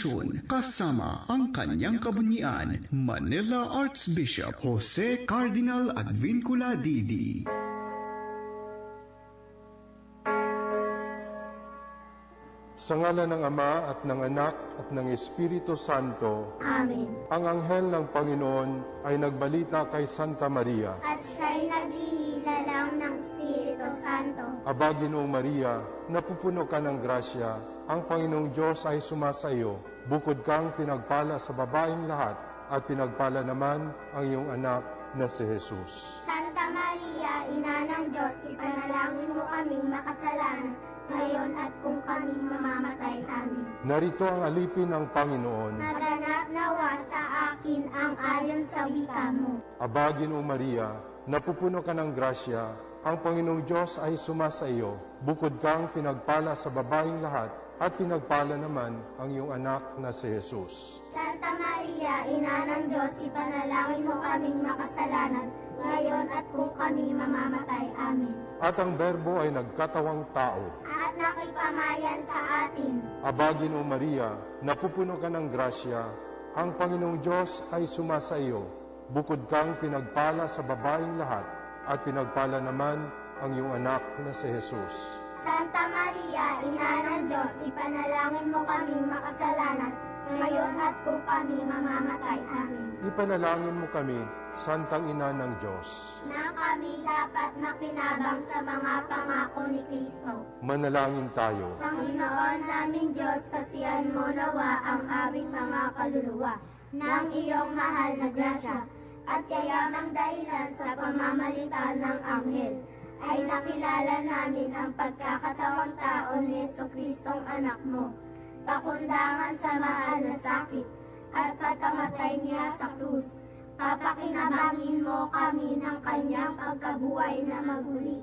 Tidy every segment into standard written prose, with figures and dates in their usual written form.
sitwasyon kasama ang kanyang kabunyian, Manila Archbishop Jose Cardinal Advincula Didi. Sa ngalan ng Ama at ng Anak at ng Espiritu Santo. Amen. Ang anghel ng Panginoon ay nagbalita kay Santa Maria. At siya'y naglililalang ng Espiritu Santo. Aba, Ginoong Maria, napupuno ka ng grasya, ang Panginoong Diyos ay sumasa iyo. Bukod kang pinagpala sa babaeng lahat, at pinagpala naman ang iyong anak na si Jesus. Santa Maria, Ina ng Diyos, ipanalangin mo kaming makasalanan, ngayon at kung kami mamamatay. Amen. Narito ang alipin ng Panginoon. Naganap nawa sa akin ang ayon sa wika mo. Aba, Ginoong Maria, napupuno ka ng grasya, ang Panginoong Diyos ay sumasa iyo. Bukod kang pinagpala sa babaeng lahat, at pinagpala naman ang iyong anak na si Jesus. Santa Maria, Ina ng Diyos, ipanalangin mo kaming makasalanan, ngayon at kung kami mamamatay. Amen. At ang Berbo ay nagkatawang tao. At nakipamayan sa atin. Aba, Ginoong Maria, napupuno ka ng grasya, ang Panginoong Diyos ay sumasa iyo. Bukod kang pinagpala sa babaeng lahat, at pinagpala naman ang iyong anak na si Jesus. Santa Maria, Ina ng Diyos, ipanalangin mo kaming makasalanan, ngayon at kung kami mamamatay. Amen. Ipanalangin mo kami, Santang Ina ng Diyos, Na kami dapat makinabang sa mga pangako ni Kristo. manalangin tayo. Panginoon naming Diyos, kasihan mo nawa ang aming mga kaluluwa ng iyong mahal na grasya, at kayamang dahilan sa pamamagitan ng anghel, ay nakilala namin ang pagkakatawang tao ni Jesucristong anak mo, pakundangan sa mahal na sakit, at pagkamatay niya sa krus. Papakinabangin mo kami ng kanyang pagkabuhay na maguli,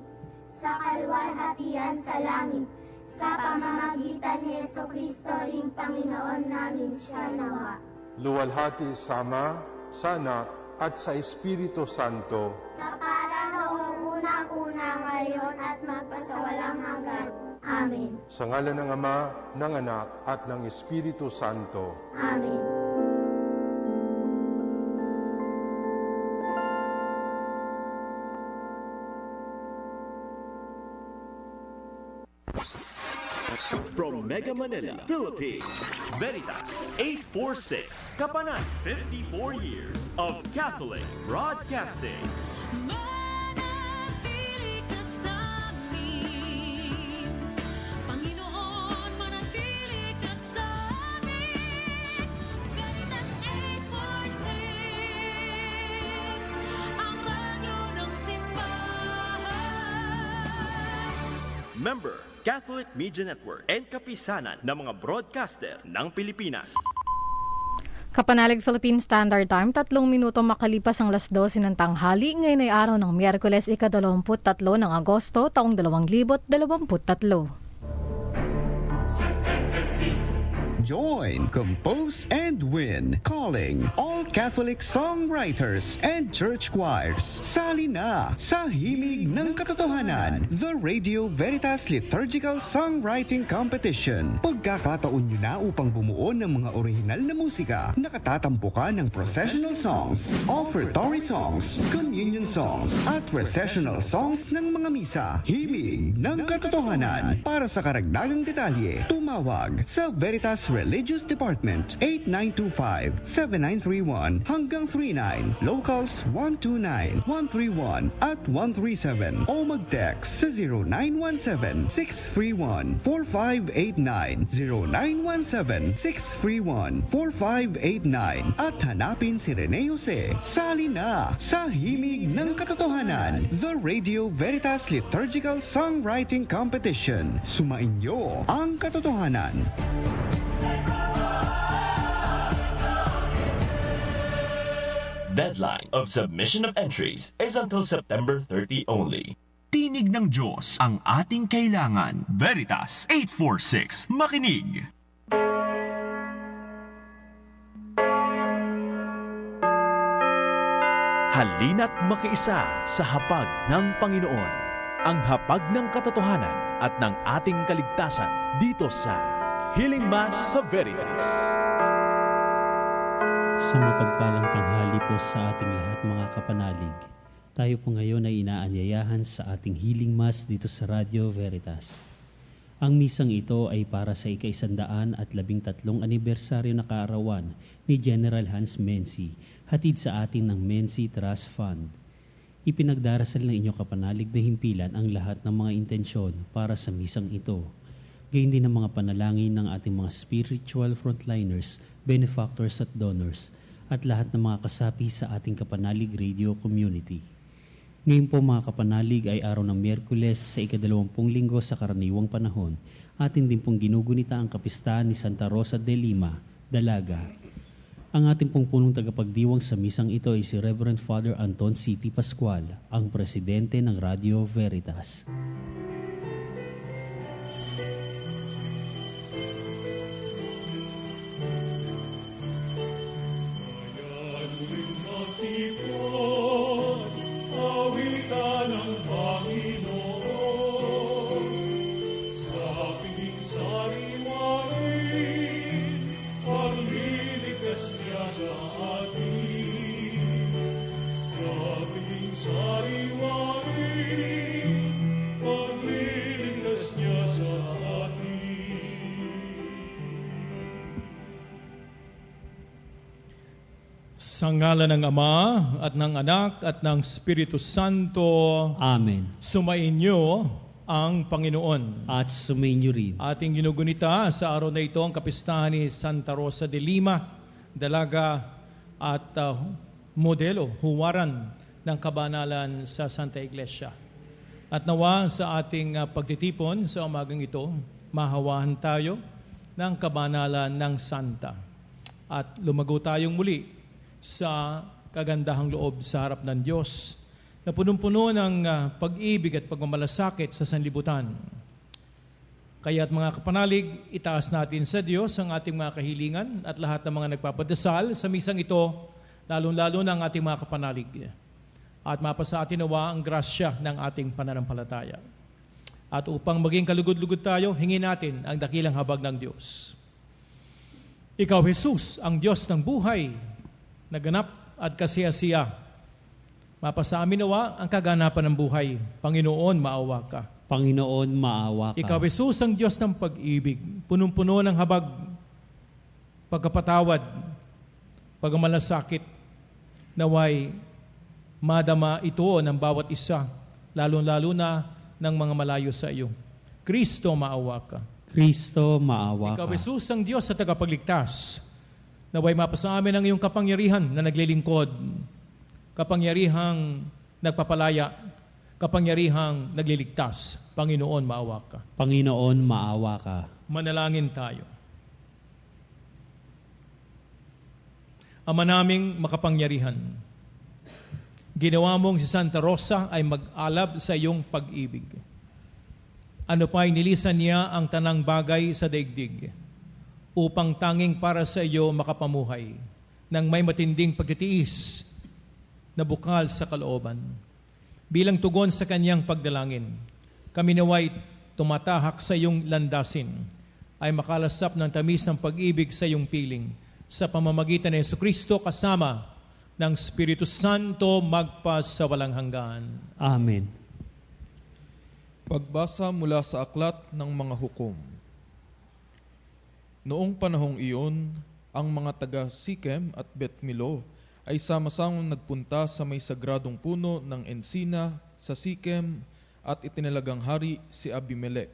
sa kalwalhatian sa langit, sa pamamagitan ni Jesucristo ring Panginoon namin siya nawa. Luwalhati sa Ama, sa Anak, at sa Espiritu Santo. Kapara noong unang-una, ngayon at magpasawalang hanggan. Amen. Sa ngalan ng Ama, ng Anak, at ng Espiritu Santo. Amen. From Mega Manila, Philippines, Veritas 846, Kapanan, 54 years of Catholic Broadcasting. Manatili ka sa amin, Panginoon, manatili ka sa amin. Veritas 846, ang radyo ng simbahan. Member, Catholic Media Network and kapisanan ng mga broadcaster ng Pilipinas. Kapanalig Philippine Standard Time, 3 minuto makalipas ang 12:00 ng tanghali. Ngayon ay araw ng Miyerkules, ika-23 ng Agosto, taong 2023. Join, compose, and win. Calling all Catholic songwriters and church choirs. Sali na sa Himig ng Katotohanan, the Radio Veritas Liturgical Songwriting Competition. Pagkakataon nyo na upang bumuo ng mga orihinal na musika, nakatatampukan ng processional songs, offertory songs, communion songs, at recessional songs ng mga misa. Himig ng Katotohanan. Para sa karagdagang detalye, tumawag sa Veritas Religious Department 8925-7931 hanggang 39, locals 129-131 at 137 o mag-text sa 0917-631-4589, 0917-631-4589 at hanapin si Rene Jose. Sali na sa Himig ng Katotohanan, the Radio Veritas Liturgical Songwriting Competition. Sumainyo ang katotohanan. Deadline of submission of entries is until September 30 only. Tinig ng Diyos ang ating kailangan. Veritas 846. Makinig! Halina't makiisa sa hapag ng Panginoon, ang hapag ng katotohanan at ng ating kaligtasan dito sa Healing Mass sa Veritas. Sa mapagpalang tanghali po sa ating lahat mga kapanalig, tayo po ngayon ay inaanyayahan sa ating Healing Mass dito sa Radio Veritas. Ang misang ito ay para sa ika-113 anibersaryo na kaarawan ni General Hans Menzi, hatid sa atin ng Menzi Trust Fund. Ipinagdarasal ng inyong kapanalig na himpilan ang lahat ng mga intensyon para sa misang ito. Gayon din ang mga panalangin ng ating mga spiritual frontliners, benefactors at donors, at lahat ng mga kasapi sa ating kapanalig radio community. Ngayon po mga kapanalig ay araw ng Miyerkules sa ika-20 linggo sa karaniwang panahon. Atin din pong ginugunita ang kapistahan ni Santa Rosa de Lima, Dalaga. Ang ating pong punong tagapagdiwang sa misang ito ay si Reverend Father Anton C. T. Pascual, ang presidente ng Radio Veritas. Sa ngalan ng Ama at ng Anak at ng Espiritu Santo. Amen. Sumainyo ang Panginoon. At sumainyo rin. Ating ginugunita sa araw na ito ang kapistahan ni Santa Rosa de Lima, Dalaga at modelo, huwaran ng kabanalan sa Santa Iglesia. At nawa sa ating pagtitipon sa umagang ito, mahawahan tayo ng kabanalan ng Santa. At lumago tayong muli sa kagandahang loob sa harap ng Diyos na punong-puno ng pag-ibig at pagmamalasakit sa sanlibutan. Kaya't mga kapanalig, itaas natin sa Diyos ang ating mga kahilingan at lahat ng mga nagpapadasal sa misang ito, lalong-lalo ng ating mga kapanalig. At mapasa atin nawa ang grasya ng ating pananampalataya. At upang maging kalugod-lugod tayo, hingin natin ang dakilang habag ng Diyos. Ikaw, Jesus, ang Diyos ng buhay, naganap at kasiyasiya. Mapasa amin nawa ang kaganapan ng buhay. Panginoon, maawa ka. Panginoon, maawa ka. Ikaw, Jesus, ang Diyos ng pag-ibig, punong-puno ng habag, pagkapatawad, pagmamalasakit, naway madama ito ng bawat isa, lalong-lalo na ng mga malayo sa iyo. Kristo, maawa ka. Kristo, maawa Ikaw, ka. Jesus, ang Diyos sa tagapagligtas, naway mapasa amin ang iyong kapangyarihan na naglilingkod, kapangyarihang nagpapalaya, kapangyarihang nagliligtas. Panginoon, maawa ka. Panginoon, maawa ka. Manalangin tayo. Ama naming makapangyarihan, ginawa mong si Santa Rosa ay mag-alab sa iyong pag-ibig. Ano pa'y nilisan niya ang tanang bagay sa daigdig, upang tanging para sa iyo makapamuhay ng may matinding pagtitiis na bukal sa kalooban. Bilang tugon sa kanyang pagdalangin, kami naway tumatahak sa iyong landasin, ay makalasap ng tamis ng pag-ibig sa iyong piling sa pamamagitan ni Jesucristo kasama ng Espiritu Santo magpas sa walang hanggan. Amen. Pagbasa mula sa aklat ng mga hukom. Noong panahong iyon, ang mga taga Sikem at Bet-Milo ay sama-samang nagpunta sa may sagradong puno ng ensina sa Sikem at itinalagang hari si Abimelech.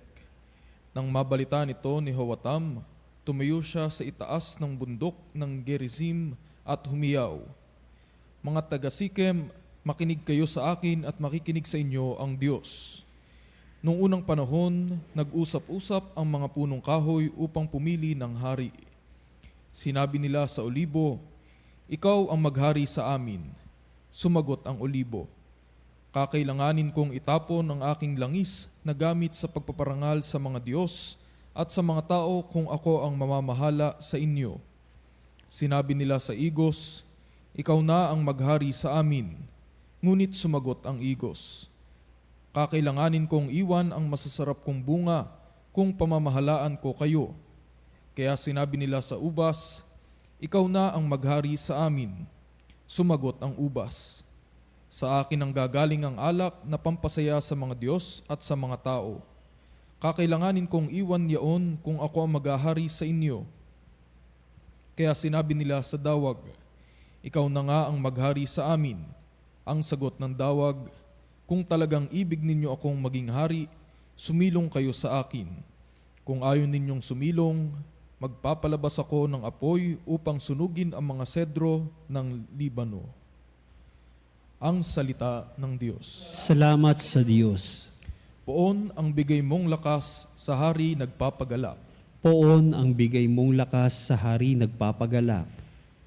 Nang mabalita nito ni Hoatam, tumayo siya sa itaas ng bundok ng Gerizim at humiyaw, "Mga taga Sikem, makinig kayo sa akin at makikinig sa inyo ang Diyos." Noong unang panahon, nag-usap-usap ang mga punong kahoy upang pumili ng hari. Sinabi nila sa olibo, "Ikaw ang maghari sa amin." Sumagot ang olibo, "Kakailanganin kong itapon ang aking langis na gamit sa pagpaparangal sa mga Diyos at sa mga tao kung ako ang mamamahala sa inyo." Sinabi nila sa igos, "Ikaw na ang maghari sa amin." Ngunit sumagot ang igos, "Kakailanganin kong iwan ang masasarap kong bunga kung pamamahalaan ko kayo." Kaya sinabi nila sa ubas, ikaw na ang maghari sa amin. Sumagot ang ubas, sa akin ang gagaling ang alak na pampasaya sa mga Diyos at sa mga tao. Kakailanganin kong iwan yaon kung ako ang maghahari sa inyo. Kaya sinabi nila sa dawag, ikaw na nga ang maghari sa amin. Ang sagot ng dawag, kung talagang ibig ninyo akong maging hari, sumilong kayo sa akin. Kung ayaw ninyong sumilong, magpapalabas ako ng apoy upang sunugin ang mga sedro ng Libano. Ang salita ng Diyos. Salamat sa Diyos. Poon ang bigay mong lakas sa hari nagpapagalak. Poon ang bigay mong lakas sa hari nagpapagalak.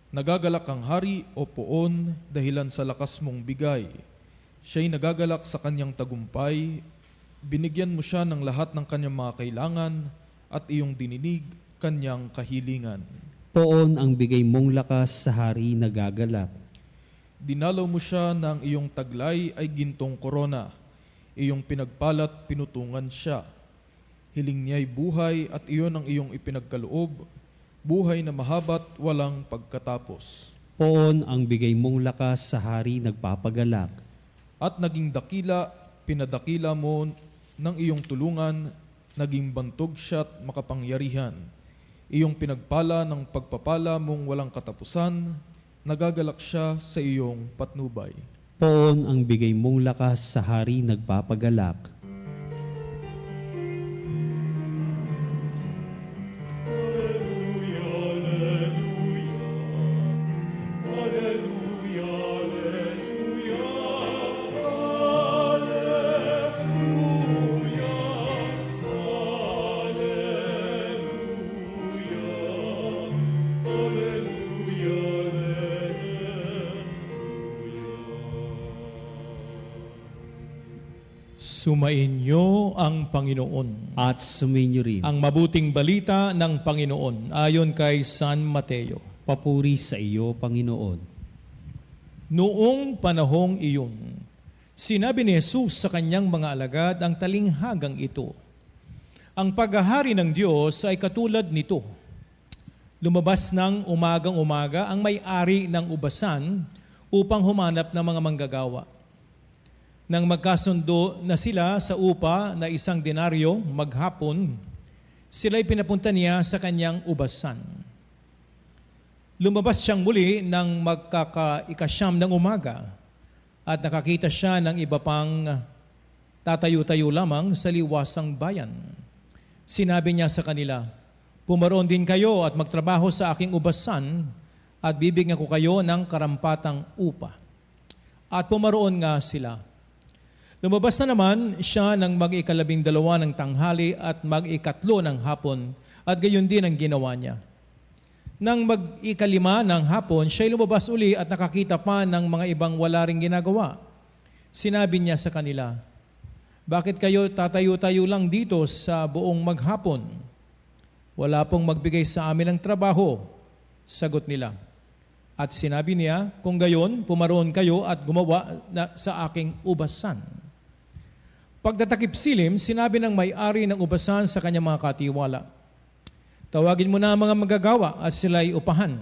Nagagalak ang hari o poon dahilan sa lakas mong bigay. Siya'y nagagalak sa kanyang tagumpay. Binigyan mo siya ng lahat ng kanyang mga kailangan at iyong dininig kanyang kahilingan. Poon ang bigay mong lakas sa hari nagagalak. Dinalaw mo siya ng iyong taglay ay gintong korona. Iyong pinagpalat, pinutungan siya. Hiling niya'y buhay at iyon ang iyong ipinagkaloob, buhay na mahabat walang pagkatapos. Poon ang bigay mong lakas sa hari nagpapagalak. At naging dakila, pinadakila mo ng iyong tulungan, naging bantog siya't makapangyarihan. Iyong pinagpala ng pagpapala mong walang katapusan, nagagalak siya sa iyong patnubay. Poon ang bigay mong lakas sa hari nagpapagalak. Sumainyo ang Panginoon. At sumainyo rin. Ang mabuting balita ng Panginoon ayon kay San Mateo. Papuri sa iyo, Panginoon. Noong panahong iyon, sinabi ni Jesus sa kanyang mga alagad ang talinghagang ito. Ang paghahari ng Diyos ay katulad nito. Lumabas ng umagang-umaga ang may-ari ng ubasan upang humanap ng mga manggagawa. Nang magkasundo na sila sa upa na 1 denaryo maghapon, sila'y pinapunta niya sa kanyang ubasan. Lumabas siyang muli ng magkaka-ikasyam ng umaga at nakakita siya ng iba pang tatayo-tayo lamang sa liwasang bayan. Sinabi niya sa kanila, pumaroon din kayo at magtrabaho sa aking ubasan at bibigyan ko kayo ng karampatang upa. At pumaroon nga sila. Lumabas na naman siya ng mag-12 ng tanghali at mag-3 ng hapon at gayon din ang ginawa niya. Nang mag-5 ng hapon, siya'y lumabas uli at nakakita pa ng mga ibang wala ring ginagawa. Sinabi niya sa kanila, bakit kayo tatayo-tayo lang dito sa buong maghapon? Wala pong magbigay sa amin ng trabaho, sagot nila. At sinabi niya, kung gayon, pumaroon kayo at gumawa sa aking ubasan. Pagdatakip silim, sinabi ng may-ari ng ubasan sa kanyang mga katiwala, tawagin mo na ang mga manggagawa at sila'y upahan,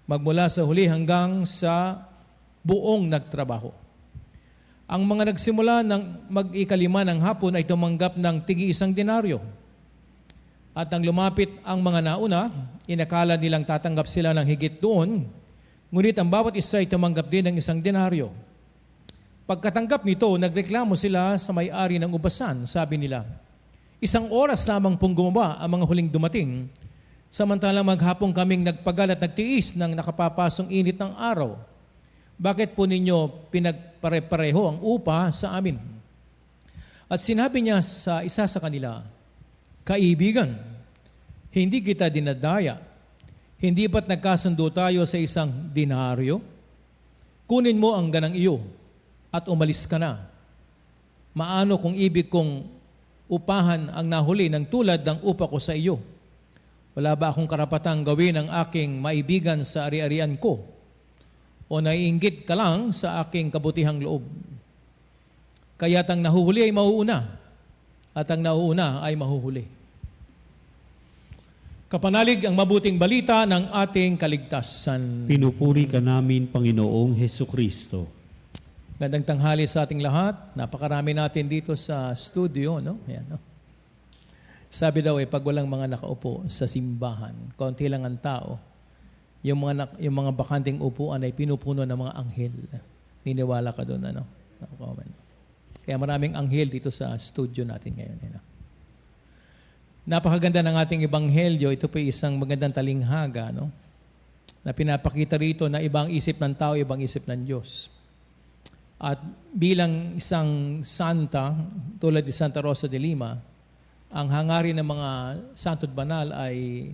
magmula sa huli hanggang sa buong nagtrabaho. Ang mga nagsimula ng mag-5 ng hapon ay tumanggap ng tig-1 denaryo. At ang lumapit ang mga nauna, inakala nilang tatanggap sila ng higit doon, ngunit ang bawat isa ay tumanggap din ng 1 denaryo. Pagkatanggap nito, nagreklamo sila sa may-ari ng ubasan. Sabi nila, 1 oras lamang pong gumawa ang mga huling dumating, samantalang maghapon kaming nagpagal at nagtiis ng nakapapasong init ng araw. Bakit po ninyo pinagpare-pareho ang upa sa amin? At sinabi niya sa isa sa kanila, kaibigan, hindi kita dinadaya. Hindi ba't nagkasundo tayo sa 1 denaryo? Kunin mo ang ganang iyo at umalis ka na. Maano kung ibig kong upahan ang nahuli ng tulad ng upa ko sa iyo? Wala ba akong karapatang gawin ang aking maibigan sa ari-arian ko? O naiinggit ka lang sa aking kabutihang loob? Kaya't ang nahuhuli ay mauuna, at ang nauuna ay mahuhuli. Kapanalig ang mabuting balita ng ating kaligtasan. Pinupuri ka namin, Panginoong Hesukristo. Gandang tanghali sa ating lahat. Napakarami natin dito sa studio, no? Ayan, no? Sabi daw pag walang mga nakaupo sa simbahan, kaunti lang ang tao, yung mga bakanting upuan ay pinupuno ng mga anghel. Niniwala ka doon, ano? Kaya maraming anghel dito sa studio natin ngayon. Ano? Napakaganda ng ating ebanghelyo. Ito po isang magandang talinghaga, no? Na pinapakita rito na ibang isip ng tao, ibang isip ng Diyos. At bilang isang santa, tulad ni Santa Rosa de Lima, ang hangarin ng mga santo't banal ay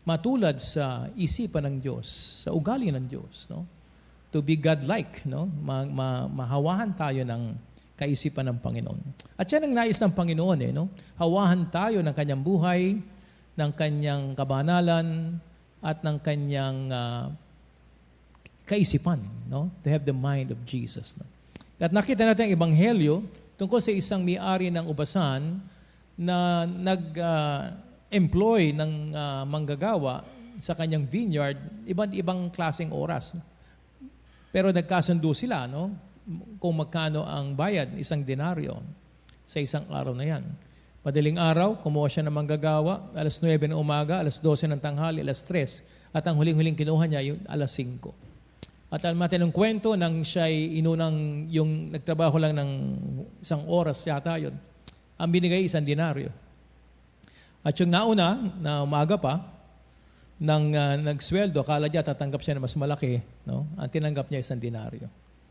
matulad sa isipan ng Diyos, sa ugali ng Diyos, no? To be God-like, no? Mahawahan tayo ng kaisipan ng Panginoon. At yan ang nais ng Panginoon, no? Hawahan tayo ng kanyang buhay, ng kanyang kabanalan, at ng kanyang kaisipan, no? To have the mind of Jesus, no? At nakita natin ang ebanghelyo tungkol sa isang may-ari ng ubasan na nag-employ ng manggagawa sa kanyang vineyard, ibang klaseng oras. Pero nagkasundo sila, no? Kung magkano ang bayad, 1 denaryo sa isang araw na yan. Madaling araw, kumuha siya ng manggagawa, alas 9 ng umaga, alas 12 ng tanghali, alas 3, at ang huling-huling kinuha niya, yung alas 5. At ang matinong kwento, nang siya'y inunang, yung nagtrabaho lang ng 1 oras yata yun, ang binigay 1 denaryo. At yung nauna, na umaga pa, nang nagsweldo, akala niya tatanggap siya na mas malaki, no? Ang tinanggap niya 1 denaryo.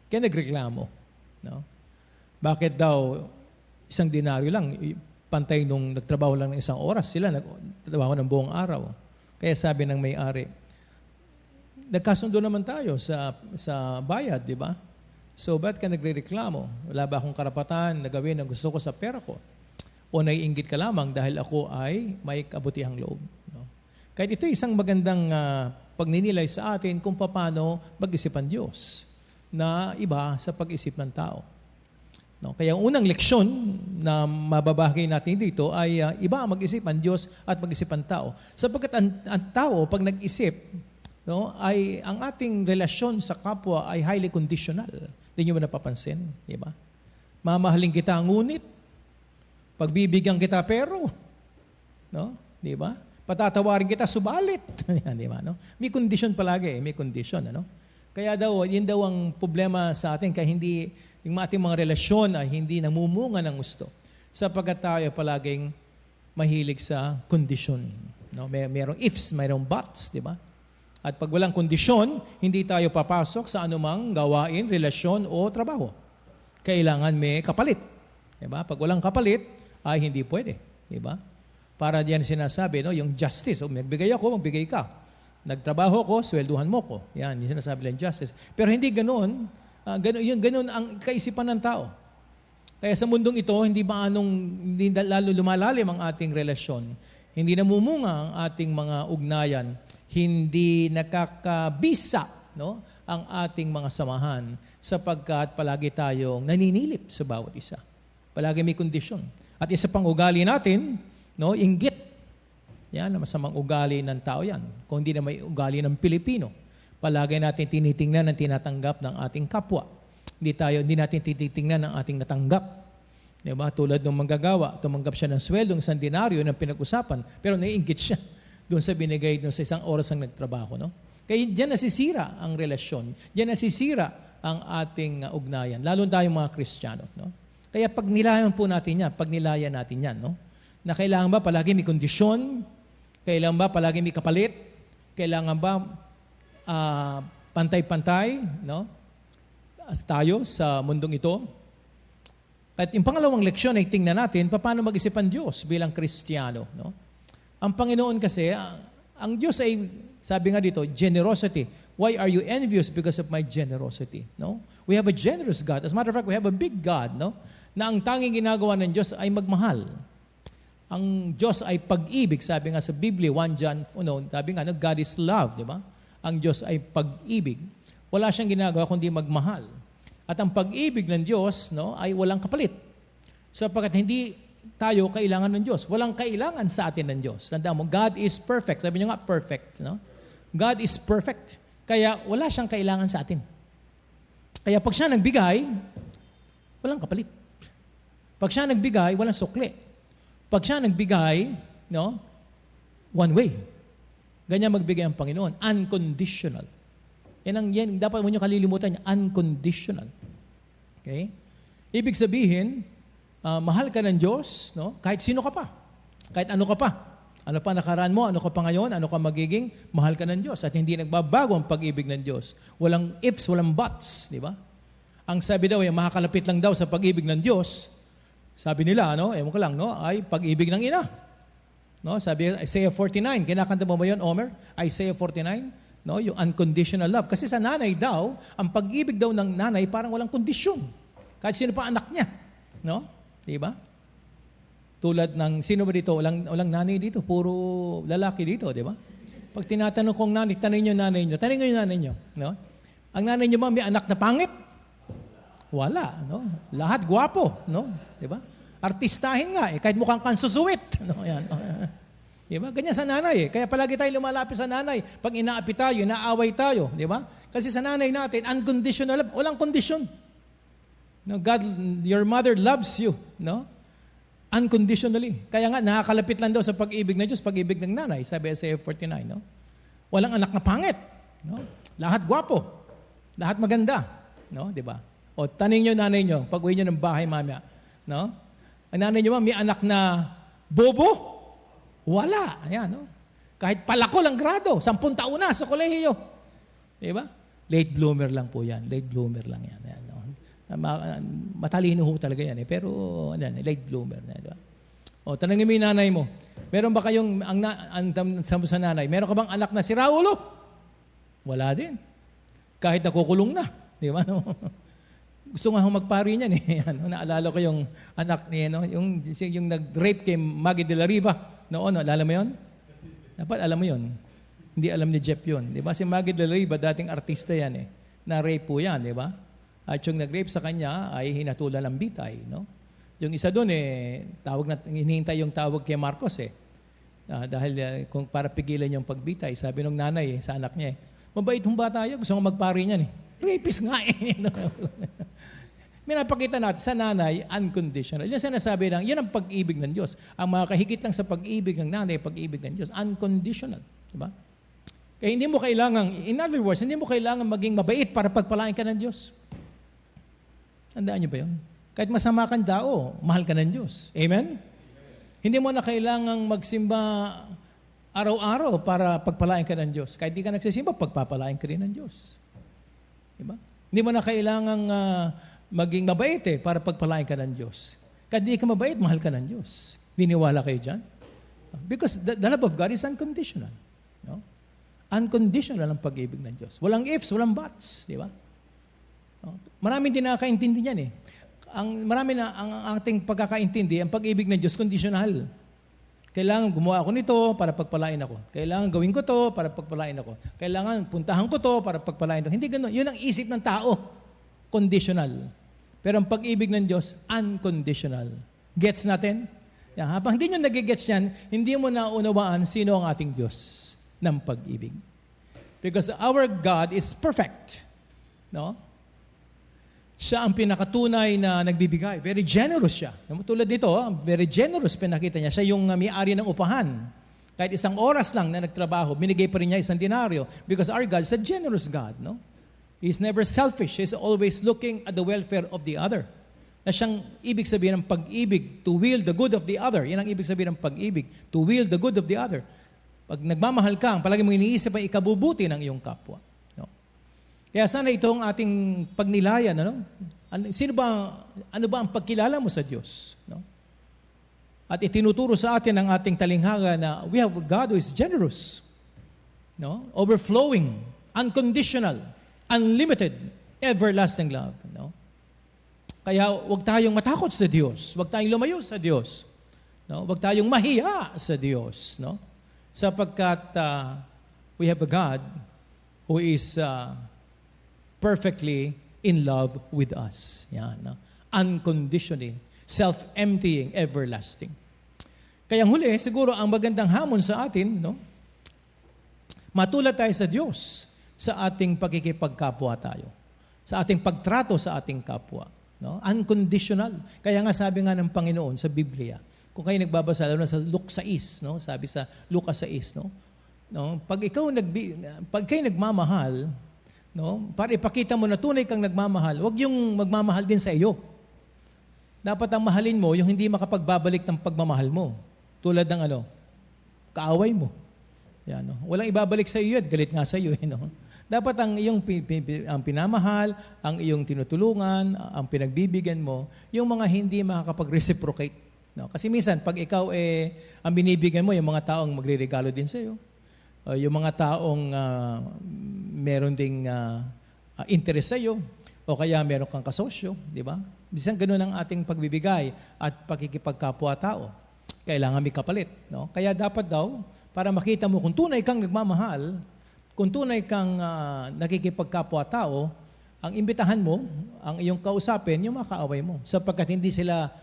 Kaya nagreklamo. No? Bakit daw 1 denaryo lang, pantay nung nagtrabaho lang ng 1 oras, sila nagtrabaho ng buong araw. Kaya sabi ng may-ari, nagkasundo naman tayo sa bayad, di ba? So, ba't ka nagreklamo? Wala ba akong karapatan na gawin ang gusto ko sa pera ko? O naiinggit ka lamang dahil ako ay may kabutihang loob? No? Kaya ito isang magandang pagninilay sa atin kung paano mag-isip ang Diyos na iba sa pag-isip ng tao. No? Kaya ang unang leksyon na mababahagi natin dito ay iba ang mag-isip ang Diyos at mag-isip ang tao. Sapagkat ang tao, pag nag-isip, no, ay ang ating relasyon sa kapwa ay highly conditional. Hindi nyo ba napapansin? Diba? Mamahalin kita ngunit, pagbibigyan kita pero, no? Diba? Patatawarin kita subalit. Diba, no? May condition palagi, may condition, ano? Kaya daw, yun daw ang problema sa atin, kaya hindi, yung ating mga relasyon ay hindi namumunga ng gusto. Sapagkat tayo palaging mahilig sa kondisyon. No? Mayroong ifs, mayroong buts, di ba? At pag walang kondisyon, hindi tayo papasok sa anumang gawain, relasyon o trabaho. Kailangan may kapalit. Di ba? Pag walang kapalit, ay hindi pwede. Di ba? Para diyan sinasabi, no? Yung justice, magbigay ako, magbigay ka. Nagtrabaho ko, swelduhan mo ko. Yan, yung sinasabi lang justice. Pero hindi ganoon. Ganoon ang kaisipan ng tao. Kaya sa mundong ito, hindi lalo lumalalim ang ating relasyon. Hindi namumunga ang ating mga ugnayan. Hindi nakakabisa, no, ang ating mga samahan sapagkat palagi tayong naninilip sa bawat isa. Palagi may kondisyon. At isa pang ugali natin, no, inggit. Yan, masamang ugali ng tao yan. Kung hindi na may ugali ng Pilipino. Palagi natin tinitingnan ang tinatanggap ng ating kapwa. Hindi natin tinitingnan ang ating natanggap. Diba? Tulad ng manggagawa, tumanggap siya ng sweldong 1 denaryo ng pinag-usapan, pero naiinggit siya doon sa binigay doon sa 1 oras ang nagtrabaho. No? Kaya diyan nasisira ang relasyon. Diyan nasisira ang ating ugnayan. Lalo tayong mga Kristiyano. No? Kaya pag nilayan po natin yan, no? Na kailangan ba palagi may kondisyon? Kailangan ba palagi may kapalit? Kailangan ba pantay-pantay, no? Tayo sa mundong ito? At yung pangalawang leksyon ay tingnan natin paano mag-isip ang Diyos bilang Kristiyano, no? Ang Panginoon kasi, ang Diyos ay, sabi nga dito, generosity. Why are you envious? Because of my generosity, no? We have a generous God. As a matter of fact, we have a big God, no? Na ang tanging ginagawa ng Diyos ay magmahal. Ang Diyos ay pag-ibig. Sabi nga sa Biblia, 1 John, sabi nga, God is love, di ba? Ang Diyos ay pag-ibig. Wala siyang ginagawa kundi magmahal. At ang pag-ibig ng Diyos, no, ay walang kapalit. Sapagkat hindi tayo kailangan ng Diyos. Walang kailangan sa atin ng Diyos. Tandaan mo, God is perfect. Sabi niyo nga, perfect. No? God is perfect. Kaya wala siyang kailangan sa atin. Kaya pag siya nagbigay, walang kapalit. Pag siya nagbigay, walang sukli. Pag siya nagbigay, no, one way. Ganyan magbigay ang Panginoon. Unconditional. Yan dapat mo nyo kalilimutan niya. Unconditional. Okay? Ibig sabihin, mahal ka ng Diyos, no? Kahit sino ka pa. Kahit ano ka pa. Ano pa nakaraan mo, ano ka pa ngayon, ano ka magiging, mahal ka ng Diyos. At hindi nagbabago ang pag-ibig ng Diyos. Walang ifs, walang buts. Di ba? Ang sabi daw, makakalapit lang daw sa pag-ibig ng Diyos. Sabi nila, ewan ko lang, ay pag-ibig ng ina. No? Sabi, Isaiah 49. Kinakanta mo ba yun, Omer? Isaiah 49. No, yung unconditional love. Kasi sa nanay daw, ang pag-ibig daw ng nanay parang walang kondisyon. Kahit sino pa anak niya. No? Di ba? Tulad ng, sino ba dito? Walang nanay dito. Puro lalaki dito, di ba? Pag tinatanong kong nanay, tanong nyo nanay nyo. Tanong nyo yung nanay nyo. No? Ang nanay nyo ba may anak na pangit? Wala. No? Lahat gwapo. No? Di ba? Artistahin nga. Kahit mukhang kansusuwit. No? Yan. Diba? Ganyan sa nanay. Kaya palagi tayo lumalapit sa nanay. Pag inaapi tayo, inaaway tayo. Diba? Kasi sa nanay natin, unconditional love. Walang condition. No, God, your mother loves you. No? Unconditionally. Kaya nga, nakakalapit lang daw sa pag-ibig ng Diyos, pag-ibig ng nanay. Sabi Isaiah 49. No? Walang anak na pangit. No? Lahat gwapo. Lahat maganda. No? Diba? O taning nyo nanay nyo, pag uwi nyo ng bahay mamaya. No? Ang nanay nyo ba, may anak na bobo? Wala. Ayan, no? Kahit palako lang grado, 10 taon na sa kolehiyo. Diba? Late bloomer lang po yan. Late bloomer lang yan. Ayan, no? Matalino ho talaga yan. Pero, late bloomer. Diba? O, tanongin mo yung nanay mo. Meron ba kayong, sa nanay, meron ka bang anak na si Raulo? Wala din. Kahit nakukulong na. Di ba? No? Gusto nga magpari niyan eh. Naalala ko yung anak niya, yung nag-rape kay Maggie de la Riva. Noon, alam mo yun? Dapat alam mo yun. Hindi alam ni Jeff yun. Di ba? Si Maggie de la Riva, dating artista yan eh. Na-rape po yan, di ba? At yung nag-rape sa kanya ay hinatulan ng bitay, no? Yung isa doon hinihintay yung tawag kay Marcos eh. Dahil kung para pigilan yung pagbitay, sabi ng nanay sa anak niya mabait hong bata yun, gusto nga magpari niyan eh. Rapist nga eh. Minapakita natin sa nanay, unconditional. Yan sinasabi lang, yan ang pag-ibig ng Diyos. Ang makakahigit lang sa pag-ibig ng nanay, pag-ibig ng Diyos, unconditional. Diba? Kaya hindi mo kailangan, in other words, hindi mo kailangan maging mabait para pagpalain ka ng Diyos. Tandaan niyo ba yun? Kahit masama kang tao, mahal ka ng Diyos. Amen? Hindi mo na kailangang magsimba araw-araw para pagpalain ka ng Diyos. Kahit di ka nagsisimba, pagpapalain ka rin ng Diyos. Diba? Hindi mo na kailangang maging mabait para pagpalain ka ng Diyos. Kahit di ka mabait, mahal ka ng Diyos. Niniwala kayo dyan? Because the love of God is unconditional. No? Unconditional ang pag-ibig ng Diyos. Walang ifs, walang buts. Di ba? No? Maraming din nakakaintindi yan eh. Ang ating pagkakaintindi, ang pag-ibig ng Diyos, conditional. Kailangan gumawa ako nito para pagpalain ako. Kailangan gawin ko to para pagpalain ako. Kailangan puntahan ko to para pagpalain ako. Hindi gano'n. Yun ang isip ng tao. Conditional. Pero ang pag-ibig ng Diyos, unconditional. Gets natin? Yan. Habang hindi nyo nagigets yan, hindi mo naunawaan sino ang ating Diyos ng pag-ibig. Because our God is perfect. No? Siya ang pinakatunay na nagbibigay. Very generous siya. Tulad dito, very generous pinakita niya. Siya yung may-ari ng upahan. Kahit isang oras lang na nagtrabaho, binigay pa rin niya 1 denaryo because our God is a generous God. No? He's never selfish. He's always looking at the welfare of the other. Na siyang ibig sabihin ng pag-ibig, to will the good of the other. Yan ang ibig sabihin ng pag-ibig, to will the good of the other. Pag nagmamahal ka, palagi mo iniisip ang ikabubuti ng iyong kapwa. No? Kaya sana itong ating pagnilayan, ano ba ang pagkilala mo sa Diyos? No? At itinuturo sa atin ang ating talinghaga na we have a God who is generous, no? Overflowing, unconditional, unlimited, everlasting love. No? Kaya huwag tayong matakot sa Diyos. Huwag tayong lumayo sa Diyos. No? Huwag tayong mahiya sa Diyos. No? Sapagkat we have a God who is perfectly in love with us. Yan, no? Unconditionally. self-emptying, everlasting. Kaya huli, siguro ang magandang hamon sa atin, no? Matulad tayo sa Diyos sa ating pagkikipagkapwa tayo, sa ating pagtrato sa ating kapwa. No? Unconditional. Kaya nga sabi nga ng Panginoon sa Biblia, kung kayo nagbabasa, lalo na sa Luke 6, no? Sabi sa Lucas 6, no? No? Pag kayo nagmamahal, no? Para ipakita mo na tunay kang nagmamahal, huwag yung magmamahal din sa iyo. Dapat ang mahalin mo, yung hindi makapagbabalik ng pagmamahal mo. Tulad ng kaaway mo. Yan, no? Walang ibabalik sa iyo, galit nga sa iyo. No? Dapat ang iyong ang pinamahal, ang iyong tinutulungan, ang pinagbibigyan mo, yung mga hindi makakapag-reciprocate. No? Kasi minsan, pag ikaw ang binibigyan mo, yung mga taong magre-regalo din sa iyo, yung mga taong meron ding interest sa iyo, o kaya meron kang kasosyo, di ba? Minsan ganun ang ating pagbibigay at pakikipagkapwa-tao. Kailangan may kapalit. No? Kaya dapat daw, para makita mo kung tunay kang nagmamahal, kung tunay kang nakikipagkapwa-tao, ang imbitahan mo, ang iyong kausapin, yung mga kaaway mo. Sapagkat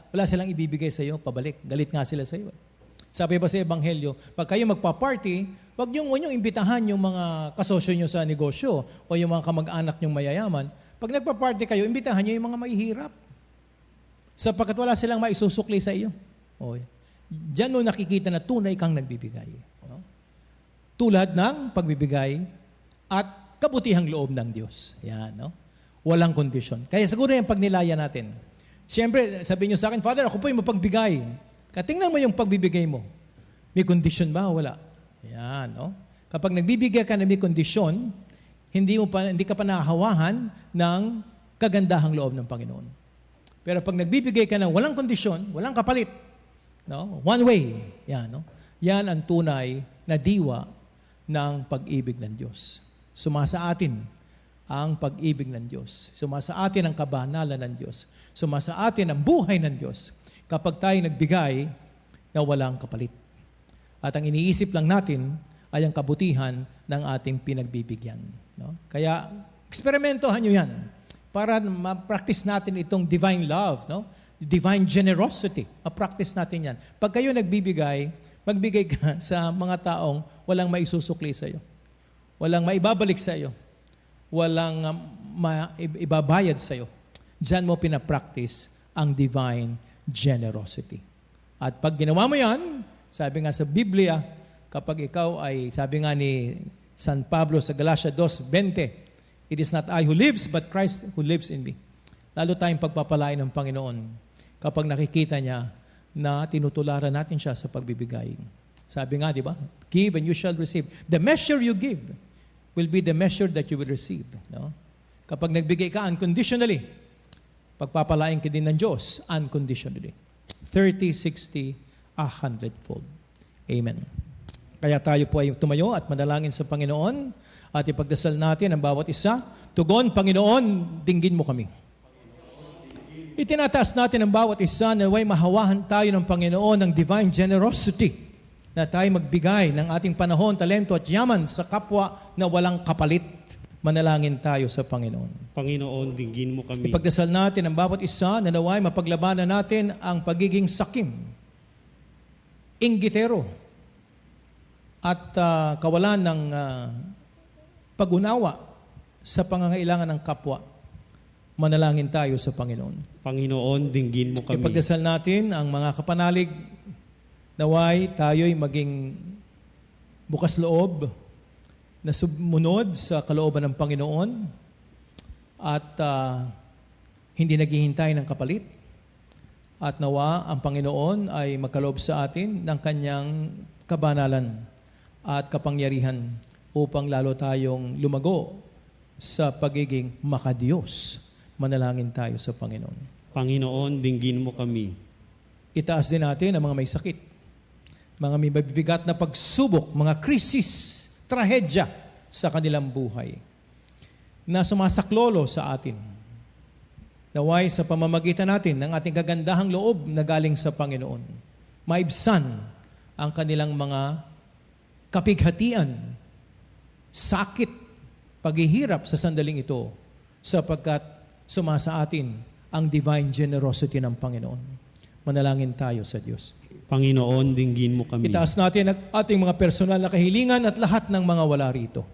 wala silang ibibigay sa iyo pabalik. Galit nga sila sa iyo. Sabi ba sa Ebanghelyo, pag kayo magpa-party, wag yung imbitahan yung mga kasosyo nyo sa negosyo o yung mga kamag-anak nyong mayayaman. Pag nagpa-party kayo, imbitahan nyo yung mga mahihirap. Sapagkat wala silang maisusukli sa iyo. Diyan mo nakikita na tunay kang nagbibigay. No? Tulad ng pagbibigay at kabutihang loob ng Diyos. Yan, no? Walang kondisyon. Kaya siguro yung pagnilaya natin. Siyempre, sabi niyo sa akin, Father, ako po yung mapagbigay. Katingnan mo yung pagbibigay mo. May kondisyon ba? Wala. Yan, no? Kapag nagbibigay ka na may kondisyon, hindi ka pa nahahawahan ng kagandahang loob ng Panginoon. Pero pag nagbibigay ka ng walang kondisyon, walang kapalit, no? One way. Yan, no? Yan ang tunay na diwa ng pag-ibig ng Diyos. Sumasa atin ang pag-ibig ng Diyos. Sumasa atin ang kabanalan ng Diyos. Sumasa atin ang buhay ng Diyos kapag tayo nagbigay na walang kapalit. At ang iniisip lang natin ay ang kabutihan ng ating pinagbibigyan. No? Kaya, eksperimentohan nyo yan para ma-practice natin itong divine love, no? Divine generosity. Ma-practice natin yan. Pag kayo nagbibigay, magbigay ka sa mga taong walang maisusukli sa iyo. Walang maibabalik sa iyo. Walang maibabayad sa iyo. Diyan mo pinapractice ang divine generosity. At pag ginawa mo yan, sabi nga sa Biblia, kapag ikaw ay, sabi nga ni San Pablo sa Galatia 2:20, it is not I who lives, but Christ who lives in me. Lalo tayong pagpapalain ng Panginoon kapag nakikita niya na tinutularan natin siya sa pagbibigay. Sabi nga, di ba? Give and you shall receive. The measure you give will be the measure that you will receive. No? Kapag nagbigay ka unconditionally, pagpapalain ka din ng Diyos unconditionally. 30, 60, 100-fold. Amen. Kaya tayo po ay tumayo at manalangin sa Panginoon at ipagdasal natin ang bawat isa. Tugon, Panginoon, dinggin mo kami. Itinataas natin ang bawat isa na way mahawahan tayo ng Panginoon ng divine generosity na tayo magbigay ng ating panahon, talento at yaman sa kapwa na walang kapalit. Manalangin tayo sa Panginoon. Panginoon, dinggin mo kami. Ipagdasal natin ang bawat isa na naway mapaglabanan natin ang pagiging sakim, inggitero, at kawalan ng pag-unawa sa pangangailangan ng kapwa. Manalangin tayo sa Panginoon. Panginoon, dinggin mo kami. Ipagdasal natin ang mga kapanalig naway tayo'y maging bukas loob na sumunod sa kalooban ng Panginoon at hindi naghihintay ng kapalit. At nawa ang Panginoon ay magkaloob sa atin ng kanyang kabanalan at kapangyarihan upang lalo tayong lumago sa pagiging makadiyos. Manalangin tayo sa Panginoon. Panginoon, dinggin mo kami. Itaas din natin ang mga may sakit, mga may mabibigat na pagsubok, mga krisis, trahedya sa kanilang buhay na sumasaklolo sa atin. Naway sa pamamagitan natin ng ating kagandahang loob na galing sa Panginoon, maibsan ang kanilang mga kapighatian, sakit, paghihirap sa sandaling ito sapagkat sumasa atin ang divine generosity ng Panginoon. Manalangin tayo sa Diyos. Panginoon, dinggin mo kami. Itaas natin ang ating mga personal na kahilingan at lahat ng mga wala rito.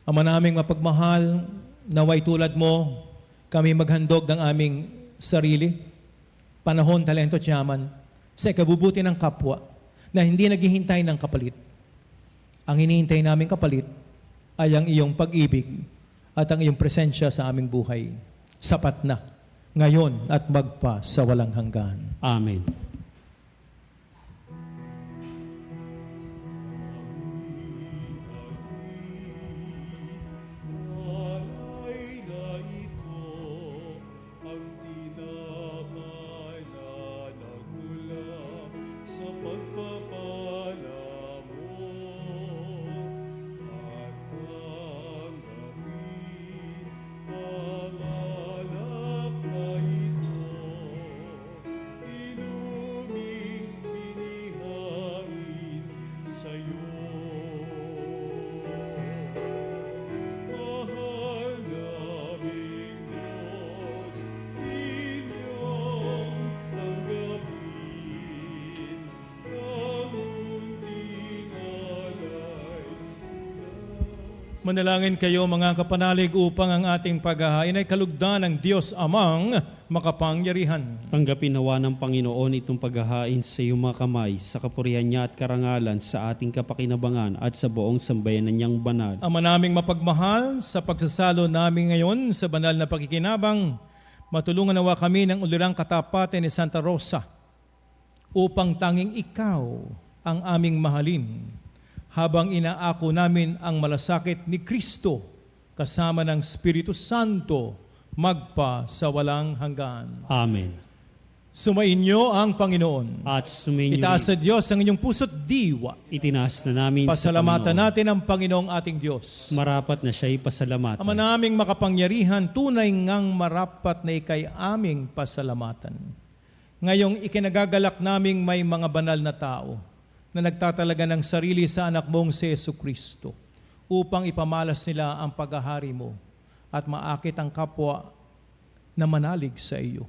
Ama naming mapagmahal, naway tulad mo, kami maghandog ng aming sarili, panahon, talento at yaman, sa ikabubuti ng kapwa na hindi naghihintay ng kapalit. Ang hinihintay naming kapalit ay ang iyong pag-ibig at ang iyong presensya sa aming buhay. Sapat na, ngayon at magpa sa walang hanggan. Amen. Manalangin kayo mga kapanalig upang ang ating paghahain ay kalugdan ng Diyos amang makapangyarihan. Tanggapin nawa ng Panginoon itong paghahain sa iyong mga kamay, sa kapurihan niya at karangalan, sa ating kapakinabangan at sa buong sambayanan niyang banal. Ama naming mapagmahal, sa pagsasalo namin ngayon sa banal na pakikinabang, matulungan nawa kami ng ulirang katapatan ni Santa Rosa upang tanging ikaw ang aming mahalin habang inaako namin ang malasakit ni Kristo kasama ng Espiritu Santo magpa sa walang hanggan. Amen. Sumainyo ang Panginoon. At sumainyo. Itaas sa Diyos ang inyong puso't diwa. Itinaas na namin Pasalamatan sa Panginoon. natin ang Panginoong ating Diyos. Marapat na siya'y pasalamatan. Ama naming makapangyarihan, tunay ngang marapat na ikay aming pasalamatan. Ngayong ikinagagalak naming may mga banal na tao na nagtatalaga ng sarili sa anak mong si Jesucristo upang ipamalas nila ang paghahari mo at maakit ang kapwa na manalig sa iyo.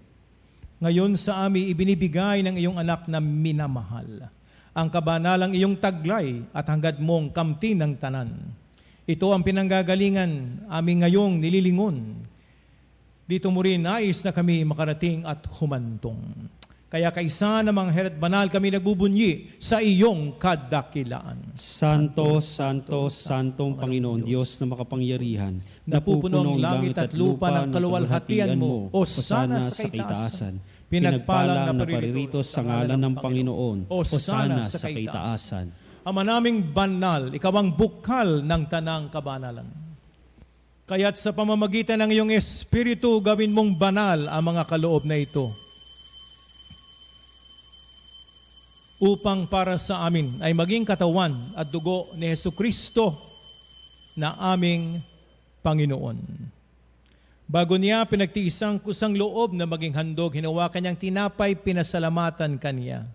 Ngayon sa amin ibinibigay ng iyong anak na minamahal ang kabanalang iyong taglay at hangad mong kamti ng tanan. Ito ang pinanggagalingan aming ngayong nililingon. Dito mo rin nais na kami makarating at humantong. Kaya kaisa ng mga heret banal kami nagbubunyi sa iyong kadakilaan. Santo, Santo, Santong Panginoon Diyos na makapangyarihan, napupuno ang langit at lupa ng kaluwalhatian mo, o sana sa kaitaasan. Pinagpalang na paririto sa ngalan ng Panginoon, o sana sa kaitaasan. Ama naming banal, ikaw ang bukal ng tanang kabanalan. Kaya't sa pamamagitan ng iyong Espiritu, gawin mong banal ang mga kaloob na ito. Upang para sa amin ay maging katawan at dugo ni Jesucristo na aming Panginoon. Bago niya pinagtiisang kusang loob na maging handog, hinawakan niyang tinapay, pinasalamatan kaniya.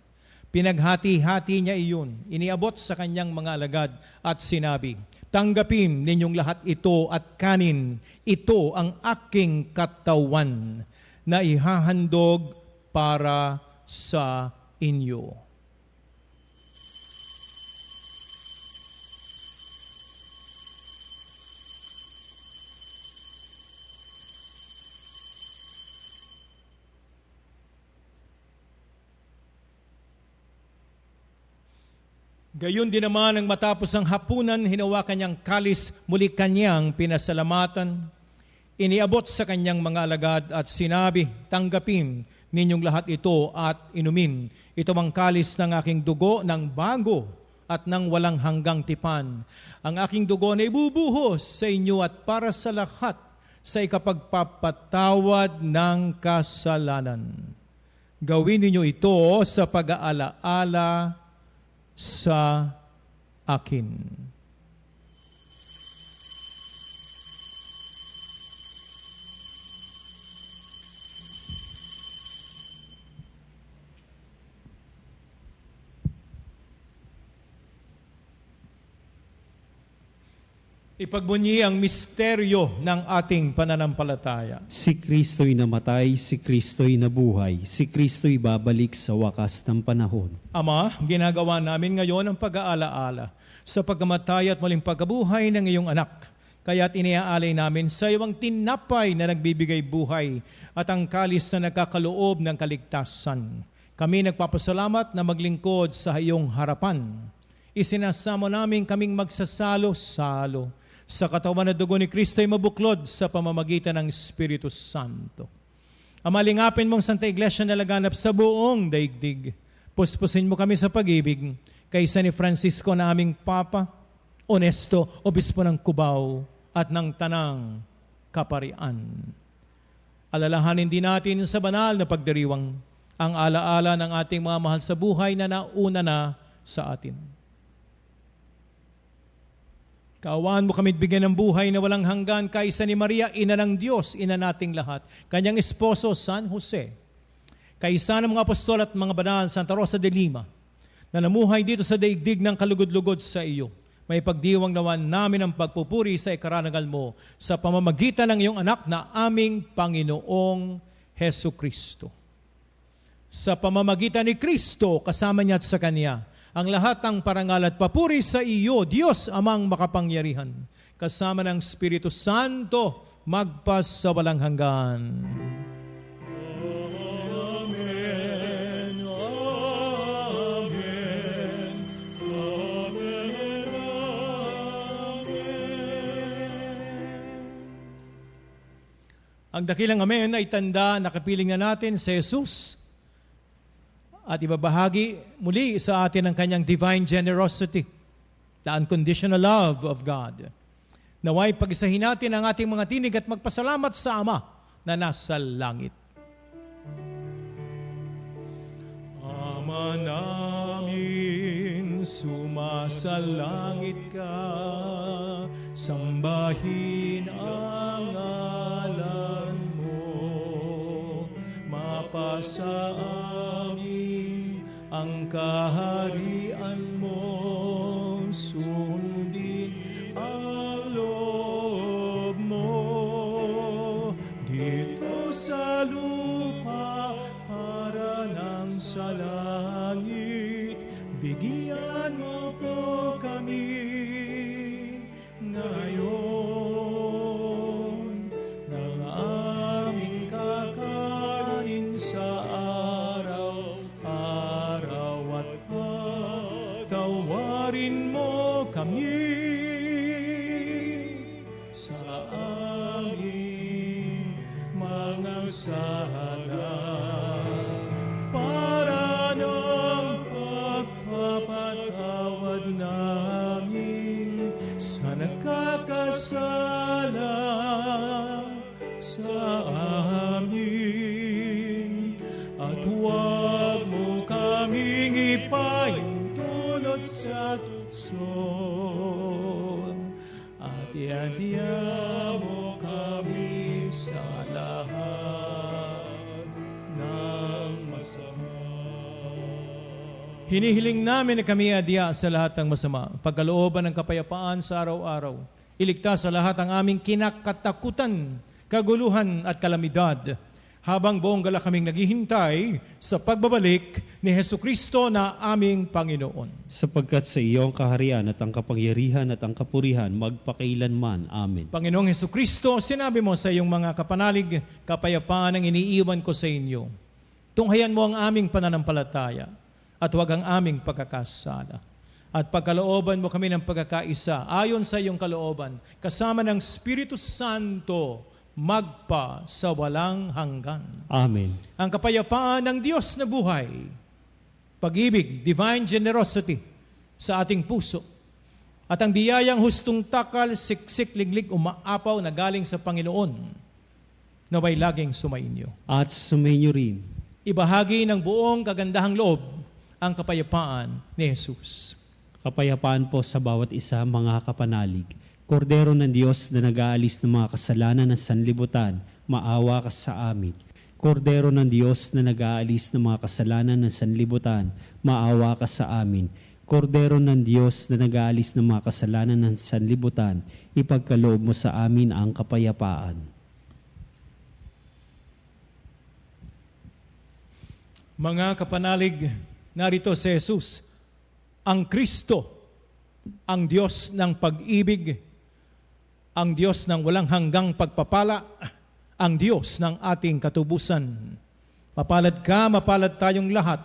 Pinaghati-hati niya iyon, iniabot sa kanyang mga alagad at sinabi, "Tanggapin ninyong lahat ito at kanin, ito ang aking katawan na ihahandog para sa inyo." Gayon din naman ang matapos ang hapunan, hinawakan niyang kalis, muli kanyang pinasalamatan. Iniabot sa kanyang mga alagad at sinabi, "Tanggapin ninyong lahat ito at inumin. Ito ang kalis ng aking dugo ng bago at ng walang hanggang tipan. Ang aking dugo na ibubuhos sa inyo at para sa lahat sa ikapagpapatawad ng kasalanan. Gawin ninyo ito sa pag-aalaala sa akin." Ipagbunyi ang misteryo ng ating pananampalataya. Si Kristo'y namatay, si Kristo'y nabuhay, si Kristo'y babalik sa wakas ng panahon. Ama, ginagawa namin ngayon ang pag-aalaala sa pagkamatay at muling pagkabuhay ng iyong anak. Kaya't iniaalay namin sa iyo ang tinapay na nagbibigay buhay at ang kalis na nagkakaloob ng kaligtasan. Kami nagpapasalamat na maglingkod sa iyong harapan. Isinasamo namin kaming magsasalo-salo sa katawan at dugo ni Kristo ay mabuklod sa pamamagitan ng Espiritu Santo. Amalingapin mong Santa Iglesia na laganap sa buong daigdig. Puspusin mo kami sa pag-ibig kaysa ni Francisco na aming Papa, Onesto, Obispo ng Cubao at ng Tanang Kaparian. Alalahanin din natin sa banal na pagdiriwang ang alaala ng ating mga mahal sa buhay na nauna na sa atin. Kaawaan mo kami bigyan ng buhay na walang hanggan kaysa ni Maria, ina ng Diyos, ina nating lahat, kanyang esposo San Jose, kaysa ng mga apostol at mga banal, Santa Rosa de Lima, na namuhay dito sa daigdig ng kalugod-lugod sa iyo. May pagdiwang naman namin ang pagpupuri sa ikarangal mo sa pamamagitan ng iyong anak na aming Panginoong Hesu Kristo. Sa pamamagitan ni Kristo, kasama niya at sa Kanya, ang lahat ng parangal at papuri sa iyo, Diyos amang makapangyarihan, kasama ng Espiritu Santo, magpas sa walang hanggan. Amen. Amen. Amen. Ang dakilang amen ay tanda na kapiling na natin si Jesus at ibabahagi muli sa atin ang kanyang divine generosity, the unconditional love of God. Naway pag-isahin natin ang ating mga tinig at magpasalamat sa Ama na nasa langit. Ama namin, sumasalangit ka, sambahin ang ngalan mo, mapasa ang kaharian mo, sundin ang loob mo, dito sa lupa para nang sa langit. Bigyan mo po kami ngayon ng aming kakanin sa tawarin mo kami sa aming mga sala para ng pagpapatawad namin sa nagkakasala sa amin, at huwag mo kaming ipahintulot sa tukso, at iadya mo kami sa lahat ng masama. Hinihiling namin na kami adya sa lahat ng masama, pagkalooban ng kapayapaan sa araw-araw, iligtas sa lahat ang aming kinakatakutan, kaguluhan at kalamidad, habang buong gala kaming naghihintay sa pagbabalik ni Hesu Kristo na aming Panginoon. Sapagkat sa iyo ang kaharian at ang kapangyarihan at ang kapurihan magpakailanman. Amen. Panginoong Hesu Kristo, sinabi mo sa iyong mga kapanalig, kapayapaan ang iniiwan ko sa inyo. Tunghayan mo ang aming pananampalataya at huwag ang aming pagkakasala. At pagkalooban mo kami ng pagkakaisa, ayon sa iyong kalooban, kasama ng Espiritu Santo, magpa sa walang hanggan. Amen. Ang kapayapaan ng Diyos na buhay, pag-ibig, divine generosity sa ating puso, at ang biyayang hustong takal, siksik, liglig, umaapaw na galing sa Panginoon, naway laging sumainyo. At sumainyo rin. Ibahagi ng buong kagandahang loob ang kapayapaan ni Jesus. Kapayapaan po sa bawat isa, mga kapanalig. Kordero ng Diyos na nag-aalis ng mga kasalanan ng sanlibutan, maawa ka sa amin. Kordero ng Diyos na nag-aalis ng mga kasalanan ng sanlibutan, maawa ka sa amin. Kordero ng Diyos na nag-aalis ng mga kasalanan ng sanlibutan, ipagkaloob mo sa amin ang kapayapaan. Mga kapanalig, narito si Jesus, ang Kristo, ang Diyos ng pag-ibig, ang Diyos ng walang hanggang pagpapala, ang Diyos ng ating katubusan. Mapalad ka, mapalad tayong lahat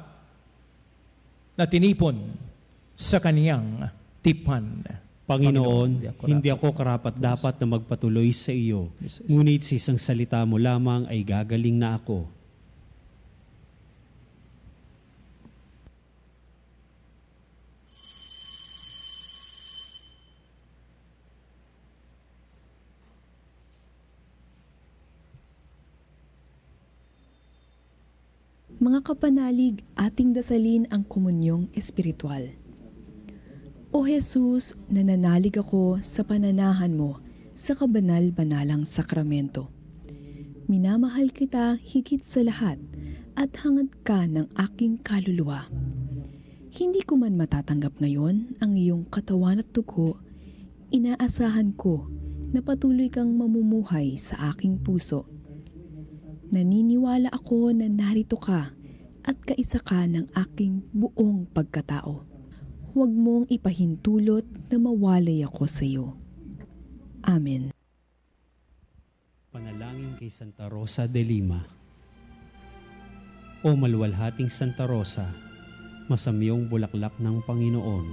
na tinipon sa kaniyang tipan. Panginoon, hindi ako karapat-dapat na magpatuloy sa iyo, ngunit sa isang salita mo lamang ay gagaling na ako. Mga kapanalig, ating dasalin ang komunyong espiritual. O Jesus, nananalig ako sa pananahan mo sa kabanal-banalang sakramento. Minamahal kita higit sa lahat at hangad ka ng aking kaluluwa. Hindi ko man matatanggap ngayon ang iyong katawan at dugo, inaasahan ko na patuloy kang mamumuhay sa aking puso. Naniniwala ako na narito ka at kaisa ka ng aking buong pagkatao. Huwag mong ipahintulot na mawalay ako sa iyo. Amen. Panalangin kay Santa Rosa de Lima. O maluwalhating Santa Rosa, masamyong bulaklak ng Panginoon,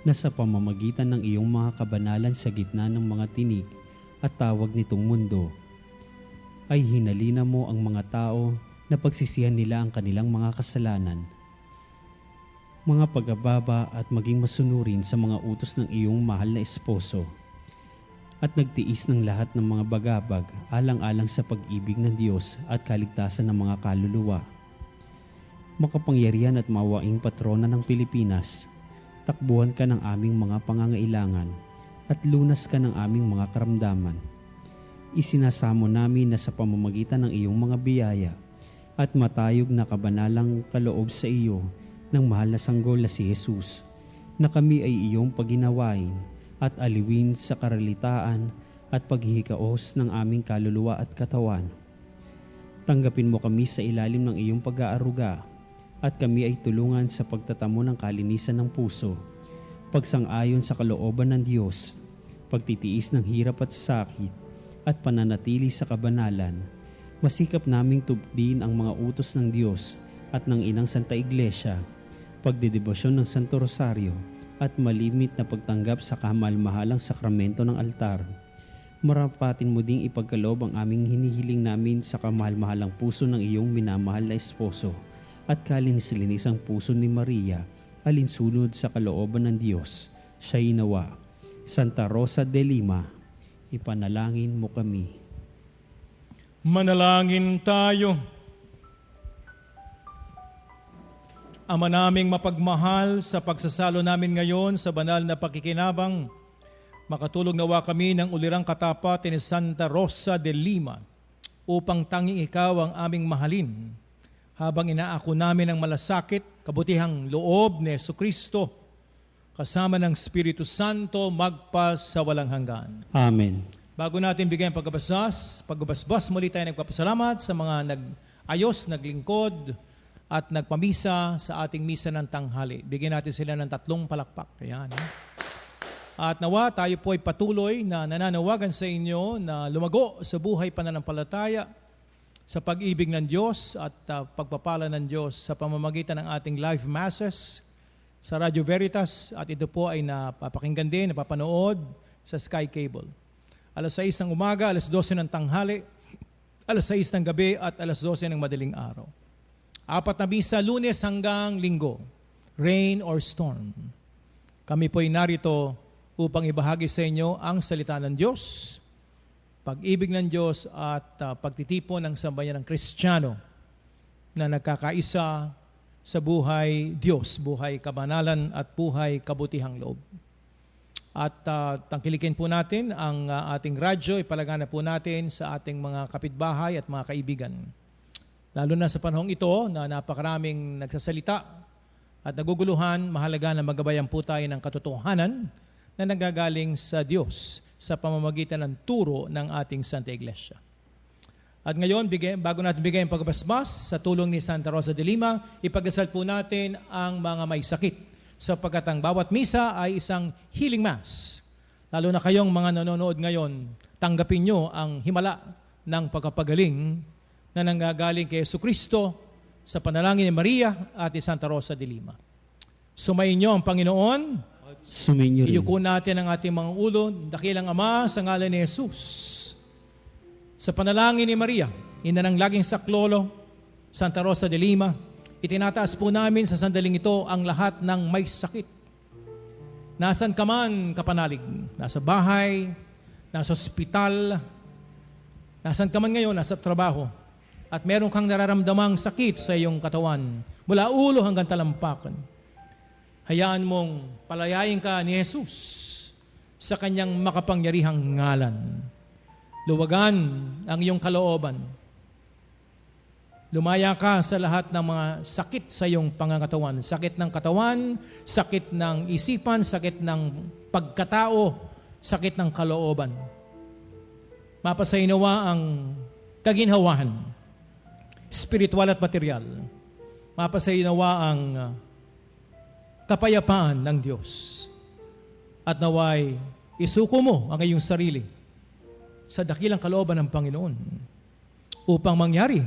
na sa pamamagitan ng iyong mga kabanalan sa gitna ng mga tinig at tawag nitong mundo, ay hinalina mo ang mga tao na pagsisihan nila ang kanilang mga kasalanan, mga pagbababa at maging masunurin sa mga utos ng iyong mahal na esposo, at nagtiis ng lahat ng mga bagabag alang-alang sa pag-ibig ng Diyos at kaligtasan ng mga kaluluwa. Makapangyarihan at mawaing patrona ng Pilipinas, takbuhan ka ng aming mga pangangailangan at lunas ka ng aming mga karamdaman. Isinasamo namin na sa pamamagitan ng iyong mga biyaya at matayog na kabanalang kaloob sa iyo ng mahal na sanggol na si Jesus, na kami ay iyong paginawain at aliwin sa karalitaan at paghihikaos ng aming kaluluwa at katawan. Tanggapin mo kami sa ilalim ng iyong pag-aaruga at kami ay tulungan sa pagtatamo ng kalinisan ng puso, pagsang-ayon sa kalooban ng Diyos, pagtitiis ng hirap at sakit, at pananatili sa kabanalan. Masikap naming tupdin ang mga utos ng Diyos at ng Inang Santa Iglesia, pagdedebosyon ng Santo Rosario, at malimit na pagtanggap sa kamahal-mahalang sakramento ng altar. Marapatin mo ding ipagkaloob ang aming hinihiling namin sa kamahal-mahalang puso ng iyong minamahal na esposo at kalinis-linisang puso ni Maria, alinsunod sa kalooban ng Diyos. Siya'y nawa. Santa Rosa de Lima, ipanalangin mo kami. Manalangin tayo. Ama naming mapagmahal, sa pagsasalo namin ngayon sa banal na pakikinabang, makatulog nawa kami ng ulirang katapatan ni Santa Rosa de Lima upang tanging ikaw ang aming mahalin habang inaako namin ang malasakit, kabutihang loob ni Jesucristo kasama ng Espiritu Santo magpas sa walang hanggan. Amen. Bago natin bigyan pagbabasbas, muli tayo nagpapasalamat sa mga nag-ayos, naglingkod, at nagpamisa sa ating misa ng tanghali. Bigyan natin sila ng 3 palakpak. Ayan. At nawa tayo po ay patuloy na nananawagan sa inyo na lumago sa buhay pananampalataya, sa pag-ibig ng Diyos at pagpapala ng Diyos sa pamamagitan ng ating live masses sa Radio Veritas. At ito po ay napapakinggan din, napapanood sa Sky Cable. Alas 6 ng umaga, alas 12 ng tanghali, alas 6 ng gabi at alas 12 ng madaling araw. 4 na misa, Lunes hanggang Linggo, rain or storm. Kami po ay narito upang ibahagi sa inyo ang salita ng Diyos, pag-ibig ng Diyos at pagtitipon ng sambayan ng Kristiyano na nagkakaisa sa buhay Diyos, buhay kabanalan at buhay kabutihang loob. At tangkilikin po natin ang ating radyo, ipalagana po natin sa ating mga kapitbahay at mga kaibigan. Lalo na sa panahong ito na napakaraming nagsasalita at naguguluhan, mahalaga na magabayan po tayo ng katotohanan na nanggagaling sa Diyos sa pamamagitan ng turo ng ating Santa Iglesia. At ngayon, bago natin bigay ang pagbasbas sa tulong ni Santa Rosa de Lima, ipagdasal po natin ang mga may sakit sapagkat ang bawat misa ay isang healing mass. Lalo na kayong mga nanonood ngayon, tanggapin nyo ang himala ng pagkapagaling na nanggagaling kay Jesucristo sa panalangin ni Maria at ni Santa Rosa de Lima. Sumayin nyo ang Panginoon. Sumayin nyo rin. Iyuko natin ang ating mga ulo. Dakilang Ama, sa ngalan ni Jesus. Sa panalangin ni Maria, ina ng laging saklolo, Santa Rosa de Lima, itinataas po namin sa sandaling ito ang lahat ng may sakit. Nasaan ka man, kapanalig? Nasa bahay, nasa ospital, nasaan ka man ngayon, nasa trabaho, at meron kang nararamdamang sakit sa iyong katawan, mula ulo hanggang talampakan. Hayaan mong palayain ka ni Jesus sa kanyang makapangyarihang ngalan. Luwagan ang iyong kalooban. Lumaya ka sa lahat ng mga sakit sa iyong pangangatawan. Sakit ng katawan, sakit ng isipan, sakit ng pagkatao, sakit ng kalooban. Mapasaynawa ang kaginhawahan, spiritual at material. Mapasaynawa ang kapayapaan ng Diyos. At naway, isuko mo ang iyong sarili sa dakilang kalooban ng Panginoon upang mangyari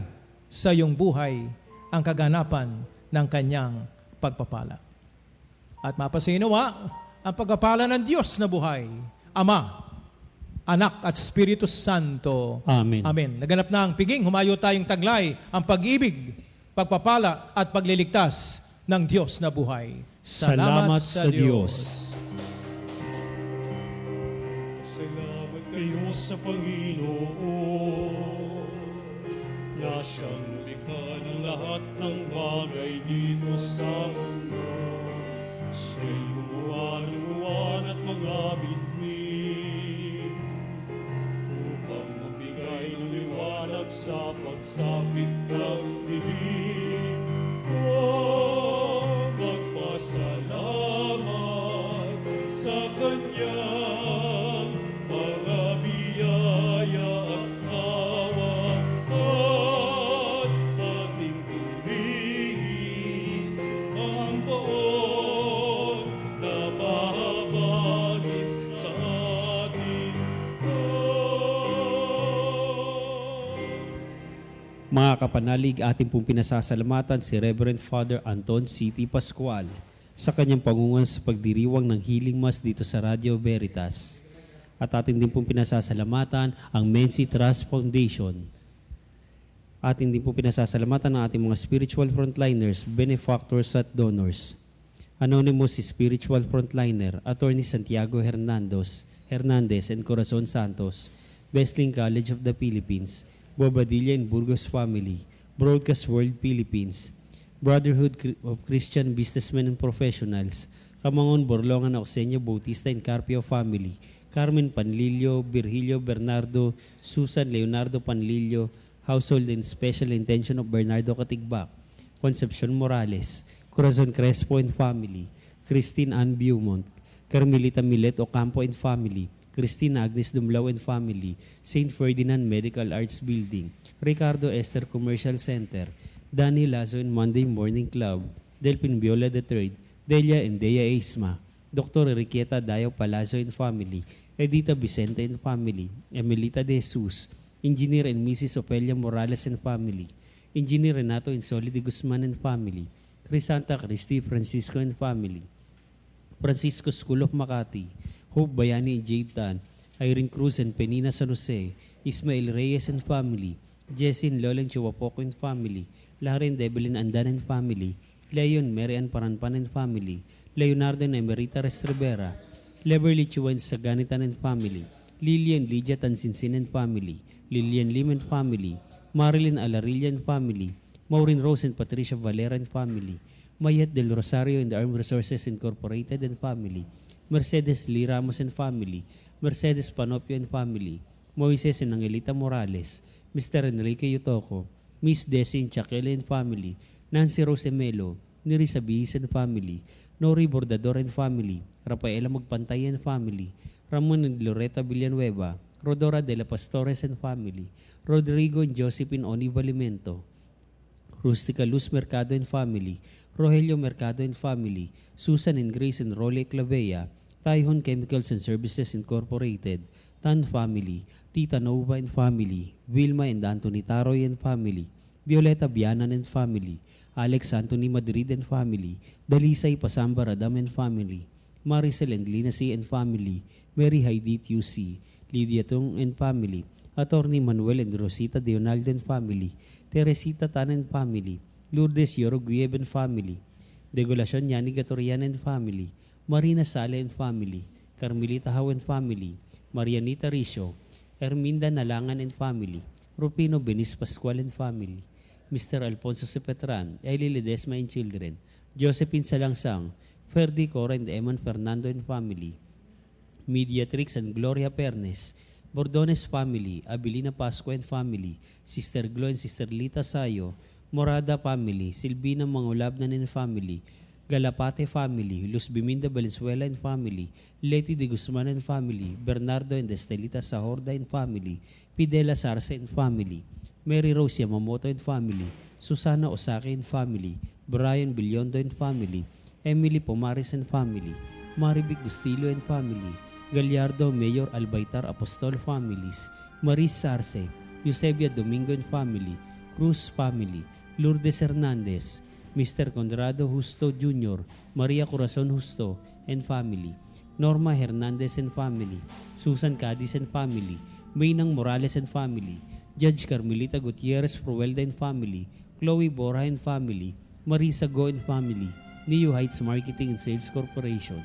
sa iyong buhay ang kaganapan ng kanyang pagpapala. At mapasaynawa ang pagpapala ng Diyos na buhay, Ama, Anak at Espiritu Santo. Amen. Amen. Naganap na ang piging, humayo tayong taglay ang pag-ibig, pagpapala at pagliligtas ng Diyos na buhay. Salamat sa Diyos. Salamat kayo sa Panginoon na siyang lumikha ng lahat ng bagay dito sa mundo. Siya'y gumawa ng buwan at mga bituin upang magbigay ng liwanag sa pagsapit ng dilim. Oh, magpasalamat sa Kanyang mga biyaya at awa at ating purihin ang poon na mahabagin sa atin. Mga kapanalig, ating pong pinasasalamatan si Reverend Father Anton C.T. Pascual sa kanyang pangunguhan sa pagdiriwang ng Healing Mass dito sa Radio Veritas. At ating din pong pinasasalamatan ang Mency Trust Foundation. Ating din pong pinasasalamatan ang ating mga spiritual frontliners, benefactors at donors. Anonymous Spiritual Frontliner, Attorney Santiago Hernandez and Corazon Santos, Wesleyan College of the Philippines, Bobadilla and Burgos Family, Broadcast World Philippines, Brotherhood of Christian Businessmen and Professionals, Kamangon Borlongan Oxenio Bautista and Carpio Family, Carmen Panlilio, Virgilio Bernardo, Susan Leonardo Panlilio, Household and Special Intention of Bernardo Katigbak, Concepcion Morales, Corazon Crespo and Family, Christine Ann Beaumont, Carmelita Milet Ocampo and Family, Christina Agnes Dumlao and Family, St. Ferdinand Medical Arts Building, Ricardo Esther Commercial Center, Danny Lazo and Monday Morning Club, Delphin Viola III, Delia and Dea Isma, Dr. Enriqueta Dayo Palazzo and Family, Edita Vicente and Family, Emelita De Jesus, Engineer and Mrs. Ofelia Morales and Family, Engineer Renato Insoli de Guzman and Family, Crisanta Cristi Francisco and Family, Francisco School of Makati, Hope Bayani and Jade Tan, Irene Cruz and Penina San Jose, Ismael Reyes and Family, Jessin Loleng Chihuapoco and Family, Laren Debelin Andan and Family, Leon Mary Ann Paranpan and Family, Leonardo and Emerita Restrevera, Leverly Chuan Saganitan and Family, Lilian Lydia Tansinsin and Family, Lilian Lim and Family, Marilyn Alarilla and Family, Maureen Rose and Patricia Valera and Family, Mayet del Rosario and the Armed Resources Incorporated and Family, Mercedes Lee Ramos and Family, Mercedes Panopio and Family, Moises and Angelita Morales, Mr. Enrique Yutoco, Miss Desi and Chakele and Family, Nancy Rosemelo, Neri Sabihis and family, Nori Bordador and family, Rafaela Magpantay and family, Ramon and Loretta Villanueva, Rodora de la Pastores and family, Rodrigo and Josephine Oni Valimento, Rustica Luz Mercado and family, Rogelio Mercado and family, Susan and Grace and Role Clavea, Taihon Chemicals and Services Incorporated, Tan family, Tita Nova and family, Vilma and Anthony Taroy and family, Violeta Bianan and family, Alex Anthony Madrid and family, Dalisay Pasamba Radam and family, Maricel and Linasy and family, Mary Haidit UC, Lydia Tung and family, Attorney Manuel and Rosita Deonaldo and family, Teresita Tan and family, Lourdes Yoroguiev and family, Degolacion Yani Gatorian and family, Marina Sale and family, Carmelita Hau and family, Marianita Ricio, Erminda Nalangan and family, Rupino Benis Pascual and family, Mr. Alfonso Sepetran, Eli Ledesma and children, Josephine Salangsang, Ferdi Cora and Eman Fernando and family, Mediatrix and Gloria Pernes, Bordones family, Abilina Pasco and family, Sister Glo and Sister Lita Sayo, Morada family, Silvina Mangulabnan and family, Galapate family, Luz Biminda Valenzuela and family, Leti de Guzman and family, Bernardo and Estelita Sahorda and family, Pidela Sarce and family, Mary Rose Yamamoto and family, Susana Osaki and family, Brian Bilyondo and family, Emily Pomares and family, Marivic Gustillo and family, Gallardo Mayor Albaitar Apostol families, Maris Sarce, Eusebia Domingo and family, Cruz family, Lourdes Hernandez, Mr. Conrado Justo Jr., Maria Corazon Justo and family, Norma Hernandez and family, Susan Cadiz and family, Maynang Morales and family, Judge Carmelita Gutierrez Fruelda and family, Chloe Bora and family, Marisa Go and family, Neo Heights Marketing and Sales Corporation,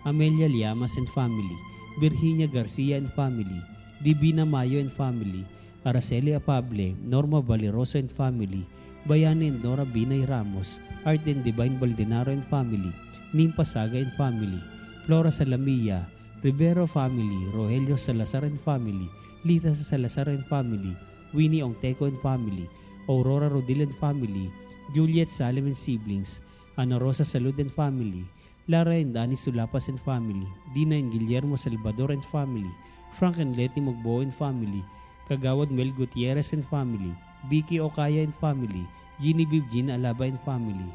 Amelia Llamas and family, Virginia Garcia and family, Divina Mayo and family, Araceli Apable, Norma Valeroso and family, Bayani and Nora Binay Ramos, Art and Divine Baldenaro and family, Nimpa Saga and family, Flora Salamilla, Rivero family, Rogelio Salazar and family, Lita Salazar and family, Winnie Ongteco and family, Aurora Rodil and family, Juliet Salem and siblings, Ana Rosa Salud and family, Lara and Dani Sulapas and family, Dina and Guillermo Salvador and family, Frank and Letty Mogbo and family, Kagawad Mel Gutierrez and family, Vicky Okaya and family, Genevieve Jean Alaba and family,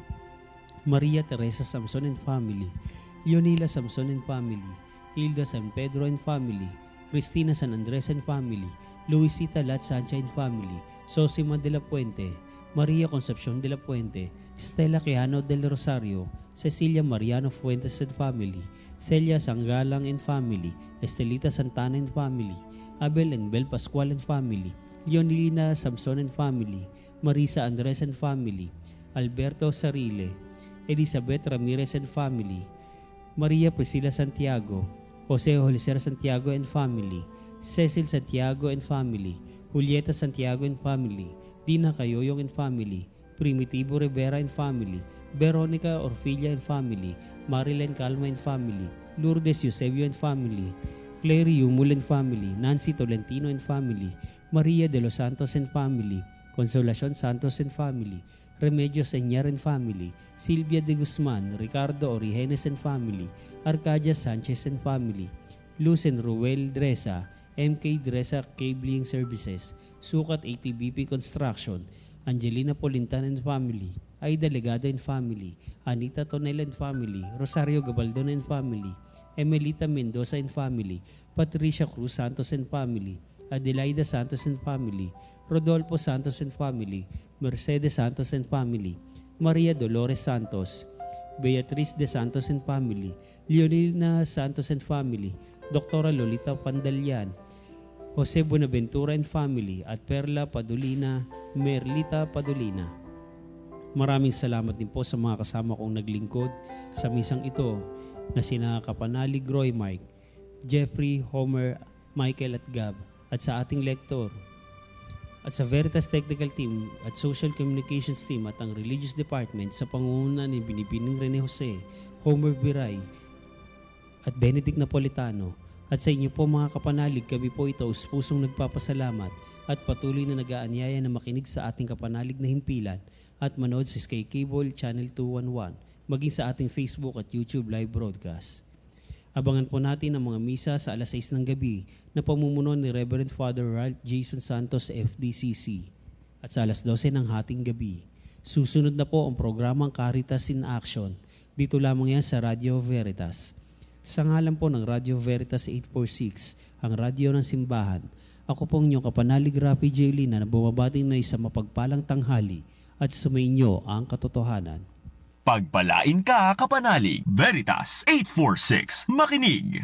Maria Teresa Samson and family, Leonila Samson and family, Hilda San Pedro and family, Cristina San Andres and family, Luisita Lat Sancha and family, Sosima de la Puente, Maria Concepcion de la Puente, Stella Quijano del Rosario, Cecilia Mariano Fuentes and family, Celia Sanggalang and family, Estelita Santana and family, Abel and Bel Pascual and family, Leonilina Samson and family, Marisa Andres and family, Alberto Sarile, Elizabeth Ramirez and family, Maria Priscila Santiago, Jose Jolicer Santiago and family, Cecil Santiago and family, Julieta Santiago and family, Dina Cayoyong and family, Primitivo Rivera and family, Veronica Orfilia and family, Marilyn Calma and family, Lourdes Eusebio and family, Clary Yumul and family, Nancy Tolentino and family, Maria de los Santos and family, Consolacion Santos and family, Remedios Señar and family, Silvia de Guzman, Ricardo Origenes and family, Arcadia Sanchez and family, Luz and Ruel Dresa, MK Dresa Cabling Services, Sukat ATBP Construction, Angelina Polintan and family, Aida Legado and family, Anita Tonel and family, Rosario Gabaldon and family, Emelita Mendoza and family, Patricia Cruz Santos and family, Adelaida Santos and family, Rodolfo Santos and family, Mercedes Santos and family, Maria Dolores Santos, Beatriz de Santos and family, Leonilna Santos and family, Dr. Lolita Pandalyan, Jose Buenaventura and family, at Perla Padulina, Merlita Padulina. Maraming salamat din po sa mga kasama kong naglingkod sa misang ito na sina Kapanalig Roy Mike, Jeffrey, Homer, Michael at Gab, at sa ating lektor, at sa Veritas Technical Team at Social Communications Team at ang Religious Department sa pangunguna ni Binibining Rene Jose, Homer Biray, at Benedict Napolitano, at sa inyo po mga kapanalig, kami po ito pusong nagpapasalamat at patuloy na nag-aanyaya na makinig sa ating kapanalig na himpilan at manood sa Sky Cable Channel 211, maging sa ating Facebook at YouTube live broadcast. Abangan po natin ang mga misa sa alas 6 ng gabi na pamumuno ni Reverend Father Ralph Jason Santos sa FDCC at sa alas 12 ng hating gabi. Susunod na po ang programang Caritas in Action. Dito lamang yan sa Radio Veritas. Sa ngalan po ng Radio Veritas 846, ang radyo ng simbahan, ako pong inyong kapanalig Rafi J. Lina na bumabating na isang mapagpalang tanghali at sumainyo ang katotohanan. Pagpalain ka, kapanalig. Veritas 846, makinig.